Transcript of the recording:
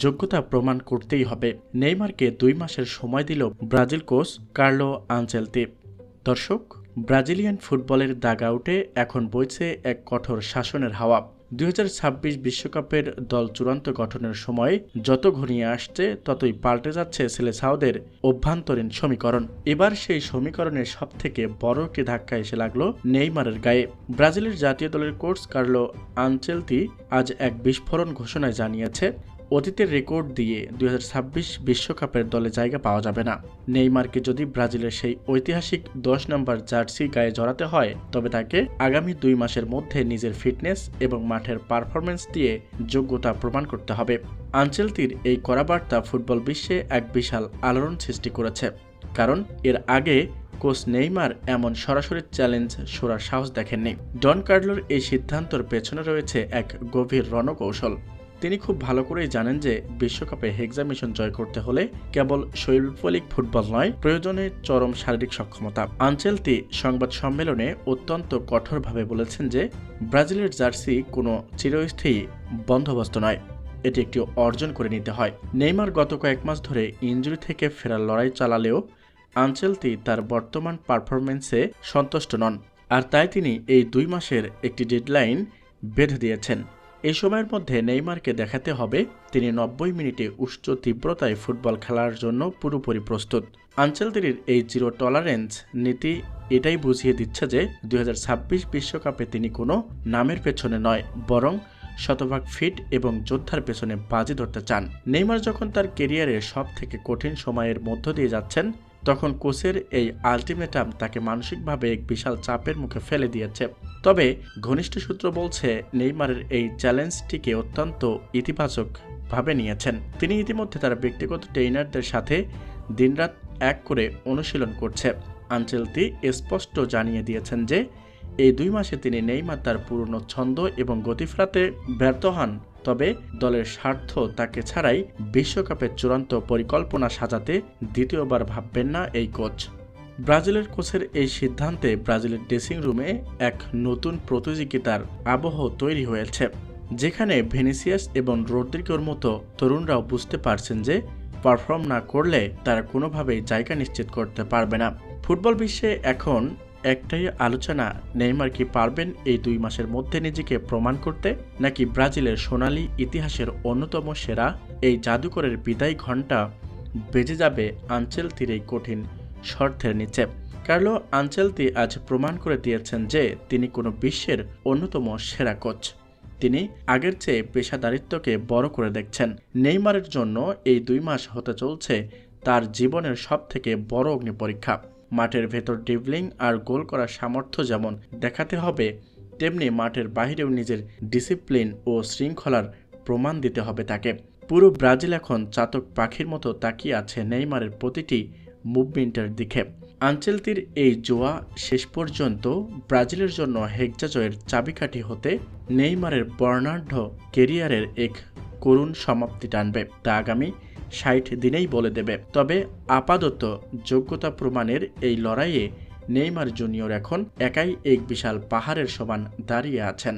যোগ্যতা প্রমাণ করতেই হবে। নেইমারকে ২ মাসের সময় দিল ব্রাজিল কোচ কার্লো আনচেলতি। দর্শক, ব্রাজিলিয়ান ফুটবলের দাগআউটে এখন বইছে এক কঠোর শাসনের হাওয়া। ২০২৬ বিশ্বকাপের দল চূড়ান্ত গঠনের সময় যত ঘনিয়ে আসছে ততই পাল্টে যাচ্ছে সেলেসাওদের অভ্যন্তরীণ সমীকরণ। এবার সেই সমীকরণের সবথেকে বড় একটি ধাক্কা এসে লাগলো নেইমারের গায়ে। ব্রাজিলের জাতীয় দলের কোচ কার্লো আনচেলতি আজ এক বিস্ফোরণ ঘোষণায় জানিয়েছে, অতীতের রেকর্ড দিয়ে ২০২৬ বিশ্বকাপের দলে জায়গা পাওয়া যাবে না। নেইমারকে যদি ব্রাজিলের সেই ঐতিহাসিক ১০ নম্বর জার্সি গায়ে জড়াতে হয়, তবে তাকে আগামী ২ মাসের মধ্যে নিজের ফিটনেস এবং মাঠের পারফরম্যান্স দিয়ে যোগ্যতা প্রমাণ করতে হবে। আনচেলতির এই কড়া বার্তা ফুটবল বিশ্বে এক বিশাল আলোড়ন সৃষ্টি করেছে, কারণ এর আগে কোচ নেইমার এমন সরাসরি চ্যালেঞ্জ ছোড়ার সাহস দেখেননি। ডন কার্লোর এই সিদ্ধান্তর পেছনে রয়েছে এক গভীর রণকৌশল। তিনি খুব ভালো করেই জানেন যে বিশ্বকাপে হেক্সা মিশন জয় করতে হলে কেবল শৈল্পিক ফুটবল নয়, প্রয়োজনে চরম শারীরিক সক্ষমতা। আনচেলতি সংবাদ সম্মেলনে অত্যন্ত কঠোরভাবে বলেছেন যে ব্রাজিলের জার্সি কোনো চিরস্থায়ী বন্দোবস্ত নয়, এটি একটি অর্জন করে নিতে হয়। নেইমার গত কয়েক মাস ধরে ইনজুরি থেকে ফেরার লড়াই চালালেও আনচেলতি তার বর্তমান পারফরমেন্সে সন্তুষ্ট নন, আর তাই তিনি এই ২ মাসের একটি ডেডলাইন বেঁধে দিয়েছেন। এই সময়ের মধ্যে নেইমারকে দেখাতে হবে তিনি ৯০ মিনিটে উচ্চ তীব্রতায় ফুটবল খেলার জন্য পুরোপুরি প্রস্তুত। আনচেলতির এই জিরো টলারেন্স নীতি এটাই বুঝিয়ে দিচ্ছে যে ২০২৬ বিশ্বকাপে তিনি কোনো নামের পেছনে নয়, বরং শতভাগ ফিট এবং যোদ্ধার পেছনে বাজি ধরতে চান। নেইমার যখন তার কেরিয়ারের সব থেকে কঠিন সময়ের মধ্য দিয়ে যাচ্ছেন, তখন কোচের এই আলটিমেটাম তাকে মানসিকভাবে এক বিশাল চাপের মুখে ফেলে দিয়েছে। তবে ঘনিষ্ঠ সূত্র বলছে নেইমারের এই চ্যালেঞ্জটিকে অত্যন্ত ইতিবাচকভাবে নিয়েছেন। তিনি ইতিমধ্যে তার ব্যক্তিগত ট্রেইনারদের সাথে দিনরাত এক করে অনুশীলন করছে। আনচেলতি স্পষ্ট জানিয়ে দিয়েছেন যে এই ২ মাসে তিনি নেইমার তার পুরনো ছন্দ এবং গতি ফেরাতে ব্যর্থ হন, তবে দলের স্বার্থ তাকে ছাড়াই বিশ্বকাপের চূড়ান্ত পরিকল্পনা সাজাতে দ্বিতীয়বার ভাববেন না এই কোচ। ব্রাজিলের কোচের এই সিদ্ধান্তে ব্রাজিলের ড্রেসিং রুমে এক নতুন প্রতিযোগিতার আবহ তৈরি হয়েছে, যেখানে ভিনিসিয়াস এবং রদ্রিগোর মতো তরুণরাও বুঝতে পারছেন যে পারফর্ম না করলে তারা কোনোভাবেই জায়গা নিশ্চিত করতে পারবে না। ফুটবল বিশ্বে এখন একটাই আলোচনা, নেইমার কি পারবেন এই ২ মাসের মধ্যে নিজেকে প্রমাণ করতে, নাকি ব্রাজিলের সোনালী ইতিহাসের অন্যতম সেরা এই জাদুকরের বিদায় ঘণ্টা বেজে যাবে আনচেলতির এই কঠিন শর্তের নিচে। কার্লো আনচেলতি আজ প্রমাণ করে দিয়েছেন যে তিনি কোনো বিশ্বের অন্যতম সেরা কোচ। তিনি আগের চেয়ে পেশাদারিত্বকে বড় করে দেখছেন। নেইমারের জন্য এই ২ মাস হতে চলছে তার জীবনের সবথেকে বড় অগ্নিপরীক্ষা। মাঠের ভেতর ড্রিবলিং আর গোল করার সামর্থ্য যেমন দেখাতে হবে, তেমনি মাঠের বাইরেও নিজের ডিসিপ্লিন ও শৃঙ্খলার প্রমাণ দিতে হবে তাকে। পুরো ব্রাজিল এখন চাতক পাখির মতো তাকিয়ে আছে নেইমারের প্রতিটি মুভমেন্টের দিকে। আনচেলতির এই জোয়া শেষ পর্যন্ত ব্রাজিলের জন্য হেক্সা জয়ের চাবিকাঠি হতে নেইমারের বর্ণাঢ্য কেরিয়ারের এক করুণ সমাপ্তি টানবে, তা আগামী ৬০ দিনেই বলে দেবে। তবে আপাতত যোগ্যতা প্রমাণের এই লড়াইয়ে নেইমার জুনিয়র এখন একাই এক বিশাল পাহাড়ের সমান দাঁড়িয়ে আছেন।